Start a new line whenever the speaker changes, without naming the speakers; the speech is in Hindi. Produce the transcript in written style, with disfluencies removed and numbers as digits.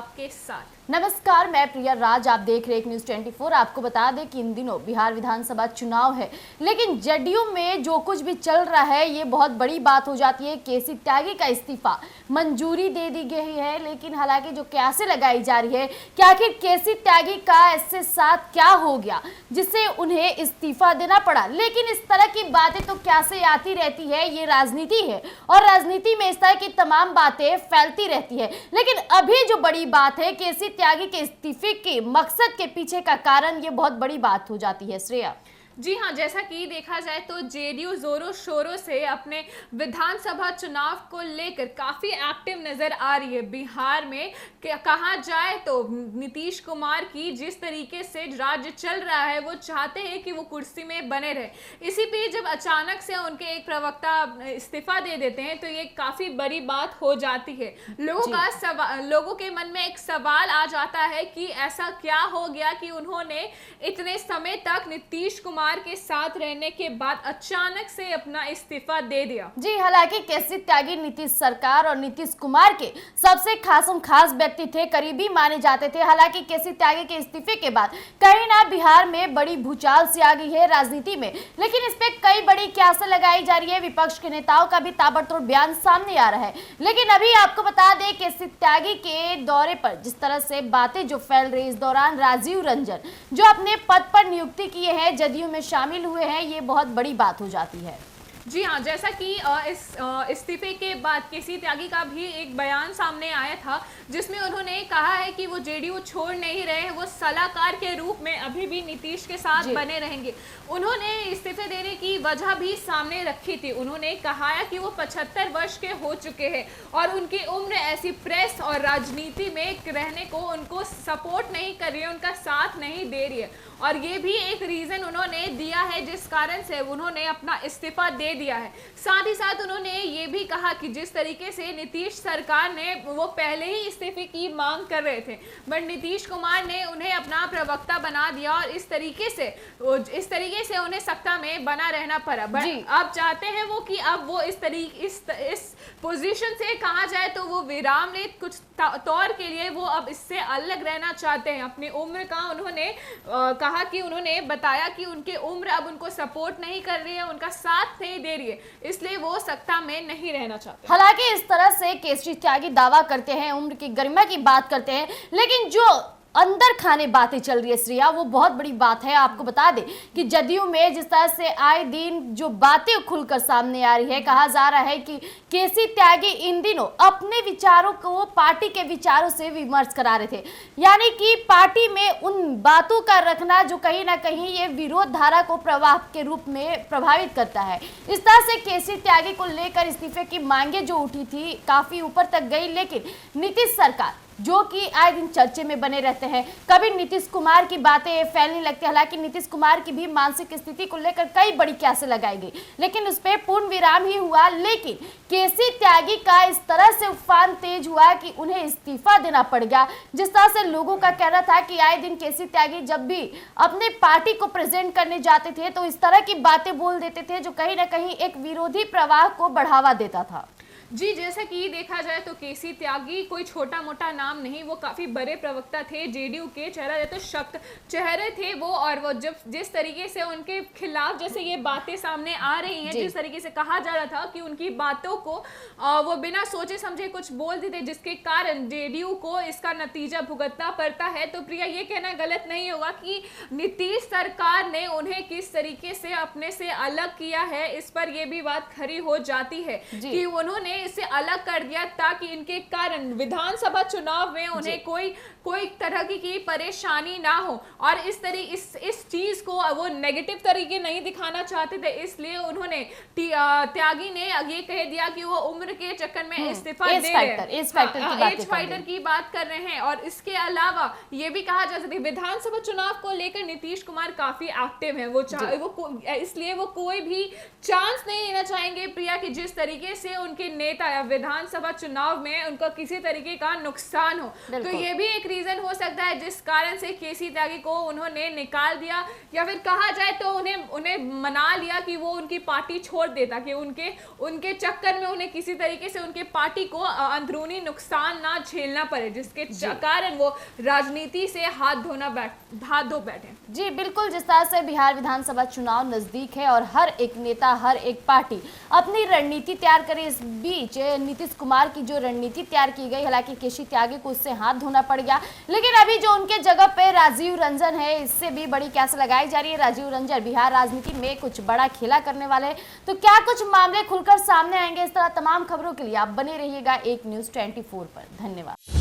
आपके साथ।
नमस्कार, मैं प्रिया राज, आप देख रहे हैं न्यूज़ 24। आपको बता दें कि इन दिनों बिहार विधानसभा चुनाव है, लेकिन जदयू में जो कुछ भी चल रहा है ये बहुत बड़ी बात हो जाती है। केसी त्यागी का इस्तीफा मंजूरी दे दी गई है, लेकिन हालांकि जो कैसे लगाई जा रही है कि आखिर केसी त्यागी का इससे साथ क्या हो गया जिससे उन्हें इस्तीफा देना पड़ा। लेकिन इस तरह की बातें तो कैसे आती रहती है, ये राजनीति है और राजनीति में इस तरह की तमाम बातें फैलती रहती है। लेकिन अभी जो बड़ी बात है, केसी त्यागी के इस्तीफे के मकसद के पीछे का कारण, ये बहुत बड़ी बात हो जाती है। श्रेया
जी हाँ, जैसा कि देखा जाए तो जेडीयू जोरों शोरों से अपने विधानसभा चुनाव को लेकर काफ़ी एक्टिव नज़र आ रही है। बिहार में कहा जाए तो नीतीश कुमार की जिस तरीके से राज्य चल रहा है, वो चाहते हैं कि वो कुर्सी में बने रहे। इसी पे जब अचानक से उनके एक प्रवक्ता इस्तीफा दे देते हैं तो ये काफ़ी बड़ी बात हो जाती है। लोगों के मन में एक सवाल आ जाता है कि ऐसा क्या हो गया कि उन्होंने इतने समय तक नीतीश कुमार के साथ रहने के बाद अचानक से अपना इस्तीफा दे दिया।
जी, हालांकि केसी त्यागी नीतीश सरकार और नीतीश कुमार के सबसे खास व्यक्ति थे, करीबी माने जाते थे। हालांकि केसी त्यागी के इस्तीफे के बाद कहीं ना बिहार में बड़ी भूचाल सी आ गई है राजनीति में, लेकिन इस पे कई बड़ी क्यासें लगाई जा रही है। विपक्ष के नेताओं का भी ताबड़तोड़ बयान सामने आ रहा है। लेकिन अभी आपको बता दें, केसी त्यागी के दौरे पर जिस तरह से बातें जो फैल रही, इस दौरान राजीव रंजन जो अपने पद पर नियुक्ति किए हैं, जदयू में शामिल हुए हैं, ये बहुत बड़ी बात हो जाती है।
जी हाँ, जैसा कि इस इस्तीफे के बाद केसी त्यागी का भी एक बयान सामने आया था जिसमें उन्होंने कहा है कि वो जेडीयू छोड़ नहीं रहे हैं, वो सलाहकार के रूप में अभी भी नीतीश के साथ बने रहेंगे। उन्होंने इस्तीफे देने की वजह भी सामने रखी थी। उन्होंने कहा है कि वो 75 वर्ष के हो चुके हैं और उनकी उम्र ऐसी प्रेस और राजनीति में रहने को उनको सपोर्ट नहीं कर रही है, उनका साथ नहीं दे रही है। और ये भी एक रीज़न उन्होंने दिया है जिस कारण से उन्होंने अपना इस्तीफा दे दिया है। साथ ही साथ उन्होंने ये भी कहा कि जिस तरीके से नीतीश सरकार ने वो पहले ही इस्तीफे की मांग कर रहे थे, बट नीतीश कुमार ने उन्हें अपना प्रवक्ता बना दिया और इस तरीके से उन्हें सत्ता में बना रहना पड़ा। बट अब चाहते हैं वो कि अब वो इस पोजीशन से कहा जाए तो वो विराम ले, कुछ तौर के लिए वो अब इससे अलग रहना चाहते हैं। अपनी उम्र का उन्होंने कहा कि उन्होंने बताया कि उनकी उम्र अब उनको सपोर्ट नहीं कर रही है, उनका साथ नहीं दे रही है, इसलिए वो सत्ता में नहीं रहना चाहते।
हालांकि इस तरह से केसी त्यागी दावा करते हैं, उम्र की गरिमा की बात करते हैं, लेकिन जो अंदर खाने बातें चल रही है श्रेया, वो बहुत बड़ी बात है। आपको बता दें कि जदयू में जिस तरह से आए दिन जो बातें खुलकर सामने आ रही है, कहा जा रहा है कि केसी त्यागी इन दिनों अपने विचारों को पार्टी के विचारों से विमर्श करा रहे थे, यानी कि पार्टी में उन बातों का रखना जो कहीं ना कहीं ये विरोध धारा को प्रवाह के रूप में प्रभावित करता है। इस तरह से केसी त्यागी को लेकर इस्तीफे की मांगे जो उठी थी काफी ऊपर तक गई, लेकिन नीतीश सरकार जो कि आए दिन चर्चे में बने रहते हैं, कभी नीतीश कुमार की बातें फैलने लगती है। हालांकि नीतीश कुमार की भी मानसिक स्थिति को लेकर कई बड़ी क्यासें लगाई गई, लेकिन उस पर पूर्ण विराम ही हुआ। लेकिन केसी त्यागी का इस तरह से उफान तेज हुआ कि उन्हें इस्तीफा देना पड़ गया। जिस तरह से लोगों का कहना था कि आए दिन केसी त्यागी जब भी अपने पार्टी को प्रेजेंट करने जाते थे तो इस तरह की बातें बोल देते थे जो कहीं ना कहीं एक विरोधी प्रवाह को बढ़ावा देता था।
जी, जैसा कि देखा जाए तो केसी त्यागी कोई छोटा मोटा नाम नहीं, वो काफ़ी बड़े प्रवक्ता थे जेडीयू के, चेहरा तो शक्त चेहरे थे वो। और वो जब जिस तरीके से उनके खिलाफ जैसे ये बातें सामने आ रही हैं, जिस तरीके से कहा जा रहा था कि उनकी बातों को वो बिना सोचे समझे कुछ बोल देते, जिसके कारण जेडीयू को इसका नतीजा भुगतना पड़ता है। तो प्रिया, ये कहना गलत नहीं होगा कि नीतीश सरकार ने उन्हें किस तरीके से अपने से अलग किया है, इस पर यह भी बात खरी हो जाती है कि उन्होंने इससे अलग कर दिया ताकि इनके कारण विधानसभा चुनाव में उन्हें कोई तरह की परेशानी ना हो। और इस चीज को वो नेगेटिव तरीके नहीं दिखाना चाहते थे, इसलिए उन्होंने त्यागी ने ये कह दिया कि वो उम्र के चक्कर में इस्तीफा दे रहे हैं, एज फाइटर की बात कर रहे हैं। और इसके अलावा ये भी कहा जा सकता है विधानसभा चुनाव को लेकर नीतीश कुमार काफी एक्टिव है, इसलिए वो कोई भी चांस नहीं लेना चाहेंगे प्रिया कि जिस तरीके से उनके नेता या विधानसभा चुनाव में उनका किसी तरीके का नुकसान हो। तो ये भी एक रीजन हो सकता है जिस कारण से केसी त्यागी को उन्होंने निकाल दिया, या फिर कहा जाए तो उन्हें मना लिया कि वो उनकी पार्टी छोड़ दे, ताकि उनके चक्कर में उन्हें किसी तरीके से उनके पार्टी को अंदरूनी नुकसान ना झेलना पड़े, जिसके कारण वो राजनीति से हाथ धो बैठे।
जी बिल्कुल, जिस तरह से बिहार विधानसभा चुनाव नजदीक है और हर एक नेता, हर एक पार्टी अपनी रणनीति तैयार करे, इस बीच नीतीश कुमार की जो रणनीति तैयार की गई, हालांकि केसी त्यागी को उससे हाथ धोना पड़ गया, लेकिन अभी जो उनके जगह पे राजीव रंजन है, इससे भी बड़ी कैस लगाई जा रही है। राजीव रंजन बिहार राजनीति में कुछ बड़ा खेला करने वाले हैं, तो क्या कुछ मामले खुलकर सामने आएंगे? इस तरह तमाम खबरों के लिए आप बने रहिएगा एक न्यूज़ 24 पर। धन्यवाद।